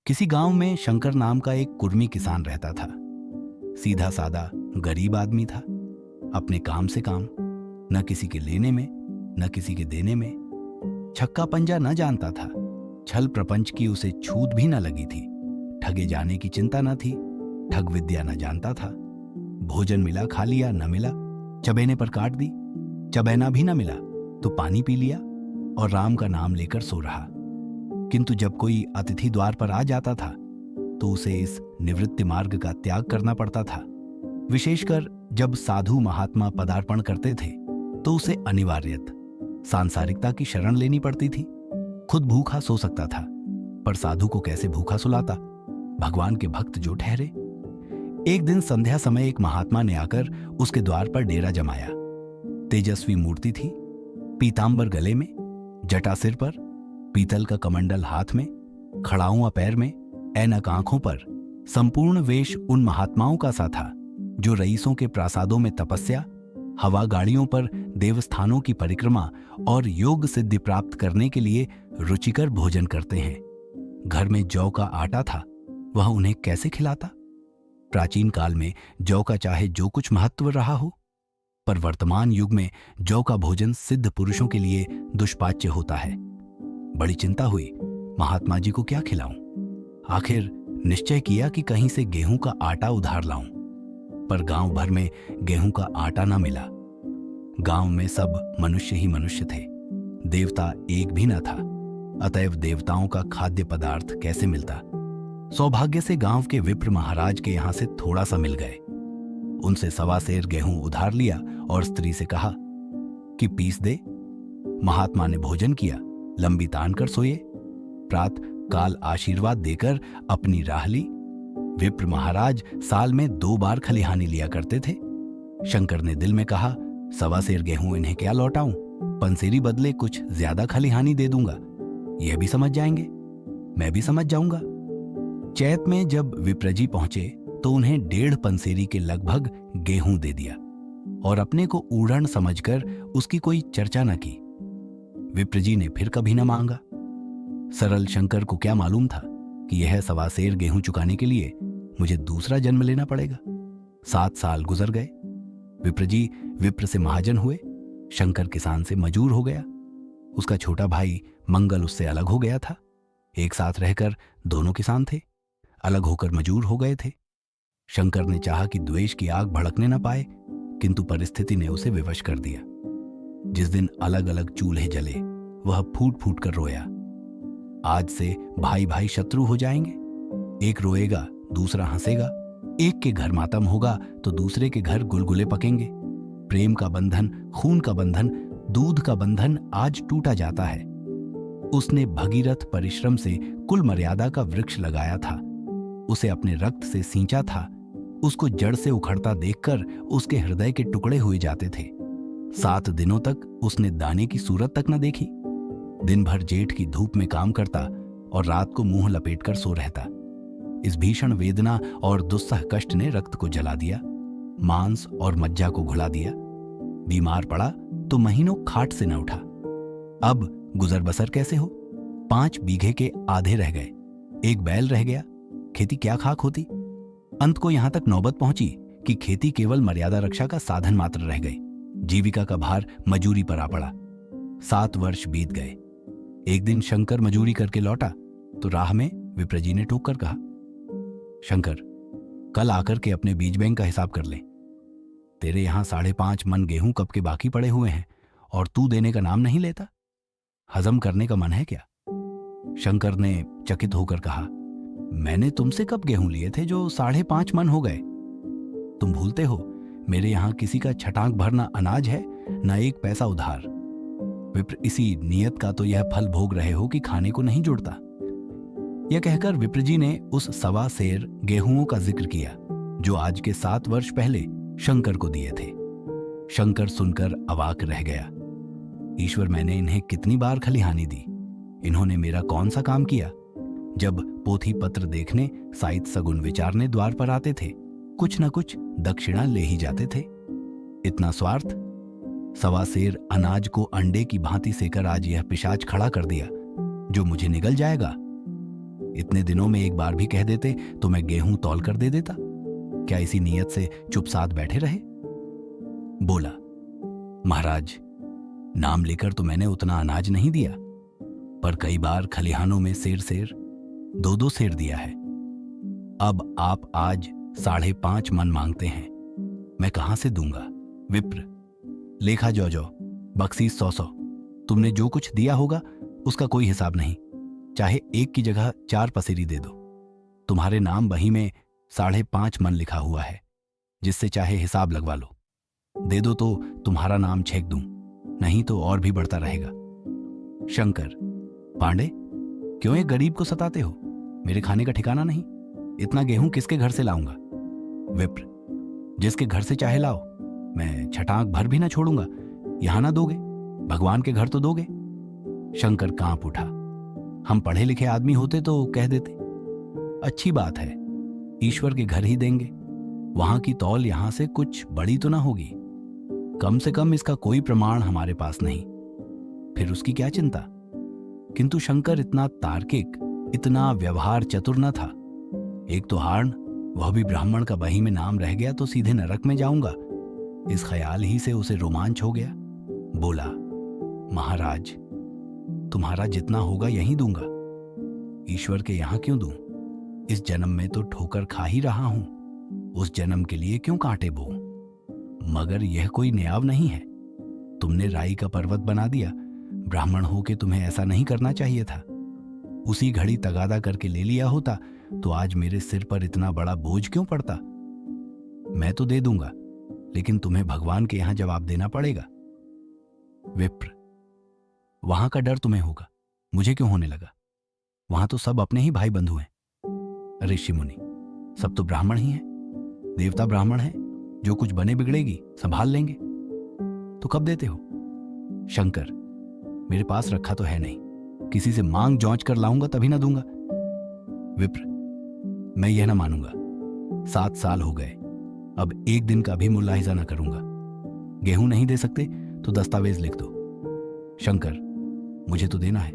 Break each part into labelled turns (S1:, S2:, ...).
S1: किसी गांव में शंकर नाम का एक कुर्मी किसान रहता था। सीधा सादा गरीब आदमी था। अपने काम से काम, न किसी के लेने में न किसी के देने में। छक्का पंजा न जानता था। छल प्रपंच की उसे छूत भी न लगी थी। ठगे जाने की चिंता न थी। ठग विद्या न जानता था। भोजन मिला खा लिया, न मिला चबेने पर काट दी। चबैना भी न मिला तो पानी पी लिया और राम का नाम लेकर सो रहा। किंतु जब कोई अतिथि द्वार पर आ जाता था तो उसे इस निवृत्ति मार्ग का त्याग करना पड़ता था। विशेषकर जब साधु महात्मा पदार्पण करते थे तो उसे अनिवार्यत सांसारिकता की शरण लेनी पड़ती थी। खुद भूखा सो सकता था, पर साधु को कैसे भूखा सुलाता, भगवान के भक्त जो ठहरे। एक दिन संध्या समय एक महात्मा ने आकर उसके द्वार पर डेरा जमाया। तेजस्वी मूर्ति थी, पीतांबर गले में, जटा सिर पर, पीतल का कमंडल हाथ में, खड़ाऊं पैर में, ऐनक आंखों पर। संपूर्ण वेश उन महात्माओं का सा था जो रईसों के प्रासादों में तपस्या, हवा गाड़ियों पर देवस्थानों की परिक्रमा और योग सिद्धि प्राप्त करने के लिए रुचिकर भोजन करते हैं। घर में जौ का आटा था, वह उन्हें कैसे खिलाता। प्राचीन काल में जौ का चाहे जो कुछ महत्व रहा हो, पर वर्तमान युग में जौ का भोजन सिद्ध पुरुषों के लिए दुष्पाच्य होता है। बड़ी चिंता हुई, महात्मा जी को क्या खिलाऊं। आखिर निश्चय किया कि कहीं से गेहूं का आटा उधार लाऊं, पर गांव भर में गेहूं का आटा न मिला। गांव में सब मनुष्य ही मनुष्य थे, देवता एक भी न था। अतएव देवताओं का खाद्य पदार्थ कैसे मिलता। सौभाग्य से गांव के विप्र महाराज के यहां से थोड़ा सा मिल गए। उनसे 1.25 सेर गेहूं उधार लिया और स्त्री से कहा कि पीस दे। महात्मा ने भोजन किया, लंबी तान कर सोए। प्रात काल आशीर्वाद देकर अपनी राह ली। विप्र महाराज साल में 2 बार खलिहानी लिया करते थे। शंकर ने दिल में कहा, 1.25 सेर गेहूं इन्हें क्या लौटाऊं, पंसेरी बदले कुछ ज्यादा खलिहानी दे दूंगा। यह भी समझ जाएंगे, मैं भी समझ जाऊंगा। चैत में जब विप्रजी पहुंचे तो उन्हें 1.5 पंसेरी के लगभग गेहूं दे दिया और अपने को ऊढ़न समझकर उसकी कोई चर्चा न की। विप्रजी ने फिर कभी न मांगा। सरल शंकर को क्या मालूम था कि यह 1.25 सेर गेहूं चुकाने के लिए मुझे दूसरा जन्म लेना पड़ेगा। 7 साल गुजर गए। विप्रजी विप्र से महाजन हुए, शंकर किसान से मजूर हो गया। उसका छोटा भाई मंगल उससे अलग हो गया था। एक साथ रहकर दोनों किसान थे, अलग होकर मजूर हो गए थे। शंकर ने चाहा कि द्वेष की आग भड़कने न पाए, किंतु परिस्थिति ने उसे विवश कर दिया। जिस दिन अलग अलग चूल्हे जले, वह फूट फूट कर रोया। आज से भाई भाई शत्रु हो जाएंगे। एक रोएगा, दूसरा हंसेगा। एक के घर मातम होगा तो दूसरे के घर गुलगुले पकेंगे। प्रेम का बंधन, खून का बंधन, दूध का बंधन आज टूटा जाता है। उसने भगीरथ परिश्रम से कुल मर्यादा का वृक्ष लगाया था। उसे अपने रक्त से सींचा था। उसको जड़ से उखड़ता देखकर उसके हृदय के टुकड़े हुए जाते थे। 7 दिनों तक उसने दाने की सूरत तक न देखी। दिन भर जेठ की धूप में काम करता और रात को मुंह लपेटकर सो रहता। इस भीषण वेदना और दुस्सह कष्ट ने रक्त को जला दिया, मांस और मज्जा को घुला दिया। बीमार पड़ा तो महीनों खाट से न उठा। अब गुजर बसर कैसे हो। 5 बीघे के आधे रह गए, 1 बैल रह गया। खेती क्या खाक होती। अंत को यहां तक नौबत पहुंची कि खेती केवल मर्यादा रक्षा का साधन मात्र रह गई। जीविका का भार मजूरी पर आ पड़ा। 7 वर्ष बीत गए। एक दिन शंकर मजूरी करके लौटा तो राह में विप्रजी ने टोक कर कहा, शंकर, कल आकर के अपने बीज बैंक का हिसाब कर ले। तेरे यहां 5.5 मन गेहूं कब के बाकी पड़े हुए हैं और तू देने का नाम नहीं लेता। हजम करने का मन है क्या। शंकर ने चकित होकर कहा, मैंने तुमसे कब गेहूं लिए थे जो 5.5 मन हो गए। तुम भूलते हो, मेरे यहां किसी का छटाक भरना अनाज है, न 1 पैसा उधार। विप्र, इसी नियत का तो यह फल भोग रहे हो कि खाने को नहीं जुड़ता। यह कहकर विप्रजी ने उस 1.25 सेर गेहूंों का जिक्र किया जो आज के 7 वर्ष पहले शंकर को दिए थे। शंकर सुनकर अवाक रह गया। ईश्वर, मैंने इन्हें कितनी बार खलिहानी दी, इन्होंने मेरा कौन सा काम किया। जब पोथी पत्र देखने, साहित्य सगुन विचारने द्वार पर आते थे, कुछ न कुछ दक्षिणा ले ही जाते थे। इतना स्वार्थ। 1.25 सेर अनाज को अंडे की भांति सेकर आज यह पिशाच खड़ा कर दिया जो मुझे निगल जाएगा। इतने दिनों में एक बार भी कह देते तो मैं गेहूं तौल कर दे देता। क्या इसी नीयत से चुप साध बैठे रहे? बोला, महाराज, नाम लेकर तो मैंने उतना अनाज नहीं दिया, पर कई बार खलिहानों में सेर सेर 2-2 सेर दिया है। अब आप आज 5.5 मन मांगते हैं, मैं कहां से दूंगा? विप्र, लेखा जो बख्शीश 100 तुमने जो कुछ दिया होगा उसका कोई हिसाब नहीं। चाहे 1 की जगह 4 पसेरी दे दो। तुम्हारे नाम बही में 5.5 मन लिखा हुआ है, जिससे चाहे हिसाब लगवा लो। दे दो तो तुम्हारा नाम छेक दूं, नहीं तो और भी बढ़ता रहेगा। शंकर, पांडे, क्यों एक गरीब को सताते हो? मेरे खाने का ठिकाना नहीं। इतना गेहूं किसके घर से लाऊंगा? विप्र, जिसके घर से चाहे लाओ, मैं छटाक भर भी ना छोड़ूंगा। यहां ना दोगे, भगवान के घर तो दोगे। शंकर कांप उठा। हम पढ़े लिखे आदमी होते तो कह देते, अच्छी बात है, ईश्वर के घर ही देंगे। वहां की तौल यहां से कुछ बड़ी तो ना होगी। कम से कम इसका कोई प्रमाण हमारे पास नहीं, फिर उसकी क्या चिंता? किंतु शंकर इतना तार्किक, इतना व्यवहार चतुर न था। एक तो हार्ण, वह भी ब्राह्मण का बही में नाम रह गया तो सीधे नरक में जाऊंगा, इस ख्याल ही से उसे रोमांच हो गया। बोला, महाराज, तुम्हारा जितना होगा यहीं दूंगा। ईश्वर के यहां क्यों दूं? इस जन्म में तो ठोकर खा ही रहा हूं, उस जन्म के लिए क्यों कांटे बोऊं? मगर यह कोई न्याव नहीं है। तुमने राई का पर्वत बना दिया। ब्राह्मण हो के तुम्हें ऐसा नहीं करना चाहिए था। उसी घड़ी तगादा करके ले लिया होता तो आज मेरे सिर पर इतना बड़ा बोझ क्यों पड़ता? मैं तो दे दूंगा, लेकिन तुम्हें भगवान के यहां जवाब देना पड़ेगा। विप्र, वहां का डर तुम्हें होगा, मुझे क्यों होने लगा? वहां तो सब अपने ही भाई बंधु हैं। ऋषि मुनि सब तो ब्राह्मण ही हैं, देवता ब्राह्मण हैं। जो कुछ बने बिगड़ेगी संभाल लेंगे। तो कब देते हो? शंकर, मेरे पास रखा तो है नहीं, किसी से मांग जौच कर लाऊंगा तभी ना दूंगा। विप्र, मैं यह ना मानूंगा। 7 साल हो गए, अब एक दिन का भी मुलाहिजा ना करूंगा। गेहूं नहीं दे सकते तो दस्तावेज लिख दो। शंकर, मुझे तो देना है,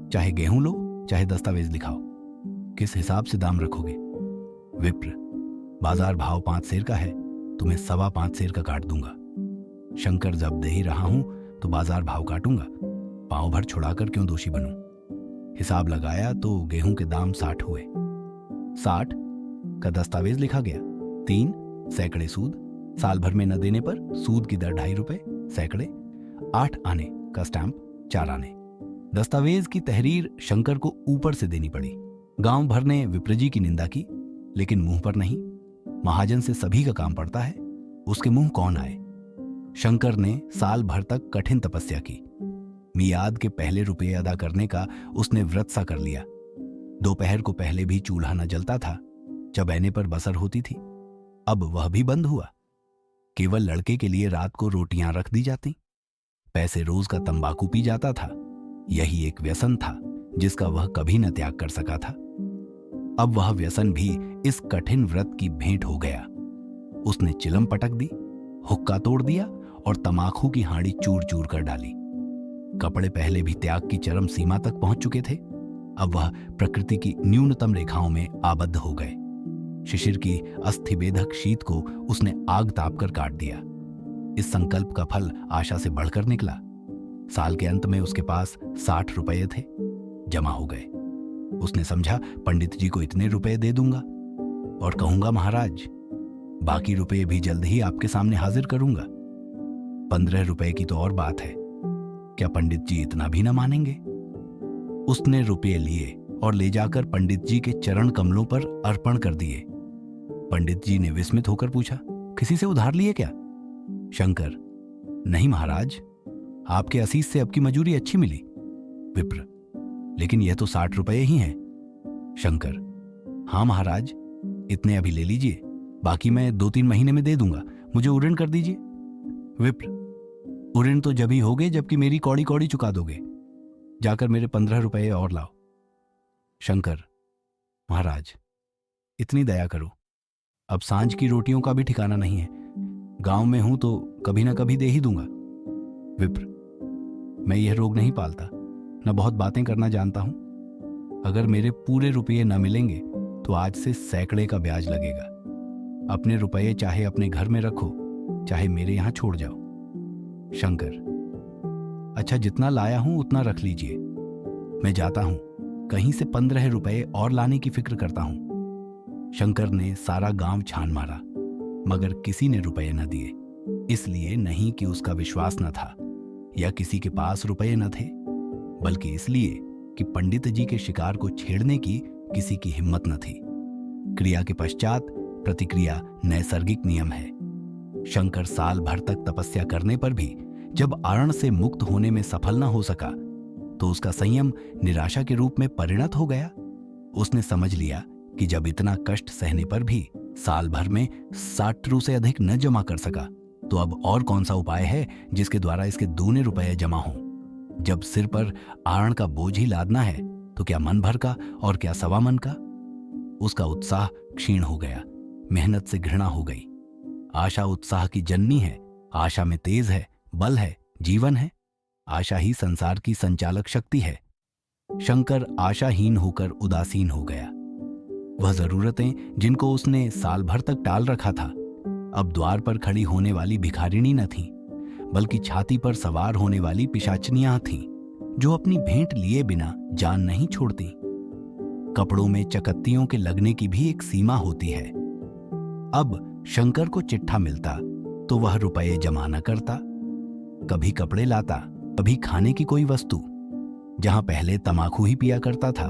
S1: चाहे गेहूं लो चाहे दस्तावेज लिखाओ। किस हिसाब से दाम रखोगे? विप्र, बाजार भाव 5 सेर का है, तुम्हें 5.25 सेर का काट दूंगा। शंकर, जब दे ही रहा हूं तो बाजार भाव काटूंगा, पांव भर छुड़ाकर क्यों दोषी बनूं? हिसाब लगाया तो गेहूं के दाम 60 हुए। 60 का दस्तावेज लिखा गया। 3 सैकड़े सूद, साल भर में न देने पर सूद की दर 2.5 रुपए सैकड़े। 8 आने का स्टैंप 4 आने। दस्तावेज की तहरीर शंकर को ऊपर से देनी पड़ी। गांव भर ने विप्रजी की निंदा की, लेकिन मुंह पर नहीं। महाजन से सभी का काम पड़ता है, उसके मुंह कौन आए? शंकर ने साल भर तक कठिन तपस्या की। मियाद के पहले रुपये अदा करने का उसने व्रत सा कर लिया। दोपहर को पहले भी चूल्हा न जलता था, चबैने पर बसर होती थी। अब वह भी बंद हुआ। केवल लड़के के लिए रात को रोटियां रख दी जाती। पैसे रोज का तंबाकू पी जाता था। यही एक व्यसन था जिसका वह कभी न त्याग कर सका था। अब वह व्यसन भी इस कठिन व्रत की भेंट हो गया। उसने चिलम पटक दी, हुक्का तोड़ दिया और तमाकू की हांडी चूर चूर कर डाली। कपड़े पहले भी त्याग की चरम सीमा तक पहुंच चुके थे, अब वह प्रकृति की न्यूनतम रेखाओं में आबद्ध हो गए। शिशिर की अस्थिबेधक शीत को उसने आग ताप कर काट दिया। इस संकल्प का फल आशा से बढ़कर निकला। साल के अंत में उसके पास 60 रुपये थे, जमा हो गए। उसने समझा पंडित जी को इतने रुपए दे दूंगा और कहूंगा, महाराज बाकी रुपए भी जल्द ही आपके सामने हाजिर करूंगा। 15 रुपए की तो और बात है, क्या पंडित जी इतना भी ना मानेंगे? उसने रुपये लिए और ले जाकर पंडित जी के चरण कमलों पर अर्पण कर दिए। पंडित जी ने विस्मित होकर पूछा, किसी से उधार लिए क्या? शंकर, नहीं महाराज, आपके असीस से अब की मजूरी अच्छी मिली। विप्र, लेकिन यह तो 60 रुपये ही हैं। शंकर, हाँ महाराज, इतने अभी ले लीजिए, बाकी मैं 2-3 महीने में दे दूंगा, मुझे उऋण कर दीजिए। विप्र, उऋण तो जब ही होगे जबकि मेरी कौड़ी कौड़ी चुका दोगे। जाकर मेरे 15 रुपये और लाओ। शंकर, महाराज इतनी दया करो, अब सांझ की रोटियों का भी ठिकाना नहीं है। गांव में हूं तो कभी ना कभी दे ही दूंगा। विप्र, मैं यह रोग नहीं पालता, न बहुत बातें करना जानता हूं। अगर मेरे पूरे रुपये न मिलेंगे तो आज से सैकड़े का ब्याज लगेगा। अपने रुपये चाहे अपने घर में रखो, चाहे मेरे यहां छोड़ जाओ। शंकर, अच्छा जितना लाया हूं उतना रख लीजिए, मैं जाता हूं, कहीं से 15 रुपये और लाने की फिक्र करता हूं। शंकर ने सारा गांव छान मारा, मगर किसी ने रुपये न दिए। इसलिए नहीं कि उसका विश्वास न था या किसी के पास रुपये न थे, बल्कि इसलिए कि पंडित जी के शिकार को छेड़ने की किसी की हिम्मत न थी। क्रिया के पश्चात प्रतिक्रिया नैसर्गिक नियम है। शंकर साल भर तक तपस्या करने पर भी जब आरण से मुक्त होने में सफल न हो सका तो उसका संयम निराशा के रूप में परिणत हो गया। उसने समझ लिया कि जब इतना कष्ट सहने पर भी साल भर में 60 रू से अधिक न जमा कर सका तो अब और कौन सा उपाय है जिसके द्वारा इसके दूने रुपये जमा हों। जब सिर पर आरण का बोझ ही लादना है तो क्या मन भर का और क्या सवा मन का। उसका उत्साह क्षीण हो गया, मेहनत से घृणा हो गई। आशा उत्साह की जननी है, आशा में तेज है, बल है, जीवन है। आशा ही संसार की संचालक शक्ति है। शंकर आशाहीन होकर उदासीन हो गया। वह जरूरतें जिनको उसने साल भर तक टाल रखा था अब द्वार पर खड़ी होने वाली भिखारिणी न थीं, बल्कि छाती पर सवार होने वाली पिशाचनियां थीं, जो अपनी भेंट लिए बिना जान नहीं छोड़ती। कपड़ों में चकत्तियों के लगने की भी एक सीमा होती है। अब शंकर को चिट्ठा मिलता तो वह रुपये जमा न करता। कभी कपड़े लाता, कभी खाने की कोई वस्तु। जहां पहले तमाकू ही पिया करता था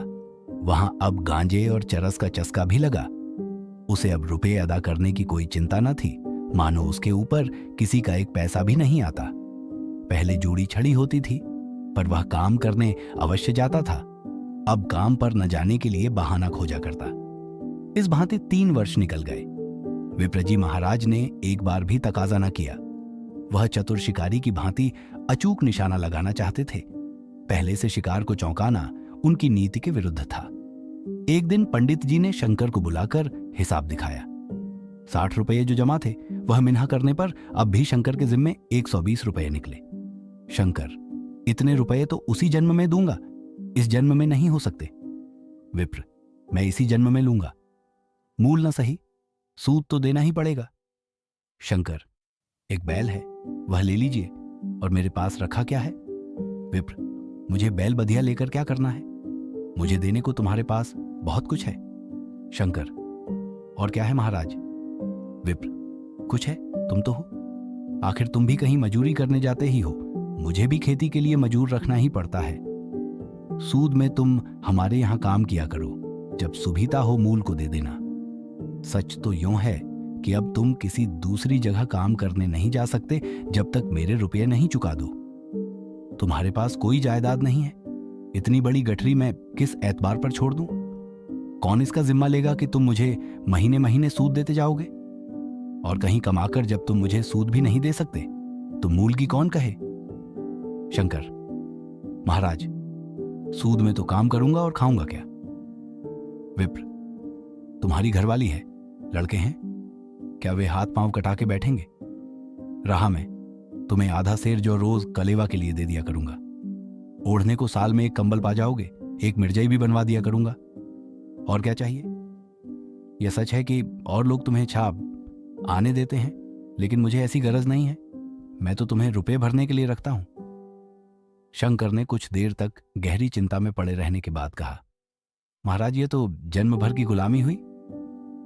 S1: वहां अब गांजे और चरस का चस्का भी लगा। उसे अब रुपये अदा करने की कोई चिंता न थी, मानो उसके ऊपर किसी का एक पैसा भी नहीं आता। पहले जूड़ी छड़ी होती थी, पर वह काम करने अवश्य जाता था। अब काम पर न जाने के लिए बहाना खोजा करता। इस भांति 3 वर्ष निकल गए। विप्रजी महाराज ने एक बार भी तकाजा न किया। वह चतुर शिकारी की भांति अचूक निशाना लगाना चाहते थे। पहले से शिकार को चौंकाना उनकी नीति के विरुद्ध था। एक दिन पंडित जी ने शंकर को बुलाकर हिसाब दिखाया। 60 रुपये जो जमा थे वह मिन्हा करने पर अब भी शंकर के जिम्मे 120 रुपये निकले। शंकर, इतने रुपये तो उसी जन्म में दूंगा, इस जन्म में नहीं हो सकते। विप्र, मैं इसी जन्म में लूंगा। मूल न सही, सूद तो देना ही पड़ेगा। शंकर, एक बैल है, वह ले लीजिए। और मेरे पास रखा क्या है? विप्र, मुझे बैल बधिया लेकर क्या करना है? मुझे देने को तुम्हारे पास बहुत कुछ है। शंकर, और क्या है महाराज? विप्र, कुछ है, तुम तो हो। आखिर तुम भी कहीं मजूरी करने जाते ही हो, मुझे भी खेती के लिए मजूर रखना ही पड़ता है। सूद में तुम हमारे यहां काम किया करो, जब सुविधा हो मूल को दे देना। सच तो यूं है कि अब तुम किसी दूसरी जगह काम करने नहीं जा सकते जब तक मेरे रुपये नहीं चुका दो। तुम्हारे पास कोई जायदाद नहीं है, इतनी बड़ी गठरी मैं किस एतबार पर छोड़ दूं? कौन इसका जिम्मा लेगा कि तुम मुझे महीने महीने सूद देते जाओगे? और कहीं कमाकर जब तुम मुझे सूद भी नहीं दे सकते तो मूल की कौन कहे? शंकर, महाराज, सूद में तो काम करूंगा और खाऊंगा क्या? विप्र, तुम्हारी घरवाली है, लड़के हैं, क्या वे हाथ पांव कटा के बैठेंगे? रहा मैं तुम्हें आधा सेर जो रोज कलेवा के लिए दे दिया करूंगा। ओढ़ने को साल में एक कंबल पा जाओगे, एक मिर्जाई भी बनवा दिया करूंगा। और क्या चाहिए? यह सच है कि और लोग तुम्हें छाप आने देते हैं, लेकिन मुझे ऐसी गरज नहीं है। मैं तो तुम्हें रुपए भरने के लिए रखता हूं। शंकर ने कुछ देर तक गहरी चिंता में पड़े रहने के बाद कहा, महाराज, ये तो जन्म भर की गुलामी हुई।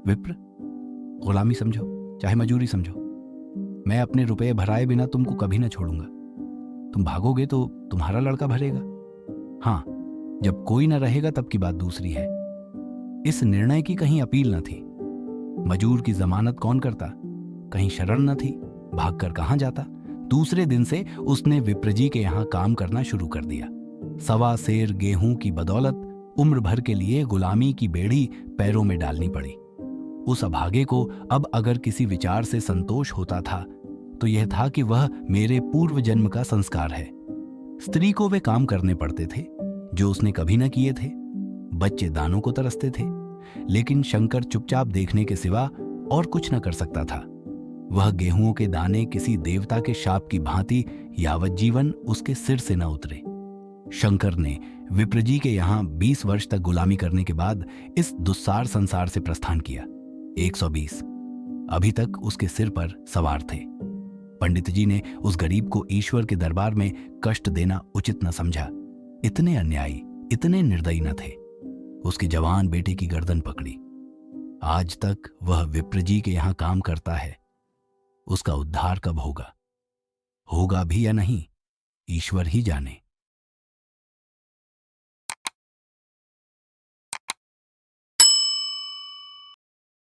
S1: विप्र, गुलामी समझो चाहे मजूरी समझो, मैं अपने रुपये भराए बिना तुमको कभी न छोड़ूंगा। तुम भागोगे तो तुम्हारा लड़का भरेगा। हां, जब कोई न रहेगा तब की बात दूसरी है। इस निर्णय की कहीं अपील न थी। मजूर की जमानत कौन करता? कहीं शरण न थी, भागकर कहां जाता? दूसरे दिन से उसने विप्रजी के यहां काम करना शुरू कर दिया। 1.25 सेर गेहूं की बदौलत उम्र भर के लिए गुलामी की बेड़ी पैरों में डालनी पड़ी। उस अभागे को अब अगर किसी विचार से संतोष होता था तो यह था कि वह मेरे पूर्व जन्म का संस्कार है। स्त्री को वे काम करने पड़ते थे जो उसने कभी न किए थे। बच्चे दानों को तरसते थे, लेकिन शंकर चुपचाप देखने के सिवा और कुछ न कर सकता था। वह गेहूं के दाने किसी देवता के शाप की भांति यावत जीवन उसके सिर से न उतरे। शंकर ने विप्र जी के यहाँ 20 वर्ष तक गुलामी करने के बाद इस दुस्सार संसार से प्रस्थान किया। 120 अभी तक उसके सिर पर सवार थे। पंडित जी ने उस गरीब को ईश्वर के दरबार में कष्ट देना उचित न समझा। इतने अन्यायी, इतने निर्दयी न थे। उसके जवान बेटे की गर्दन पकड़ी। आज तक वह विप्र जी के यहां काम करता है। उसका उद्धार कब होगा? होगा भी या नहीं, ईश्वर ही जाने।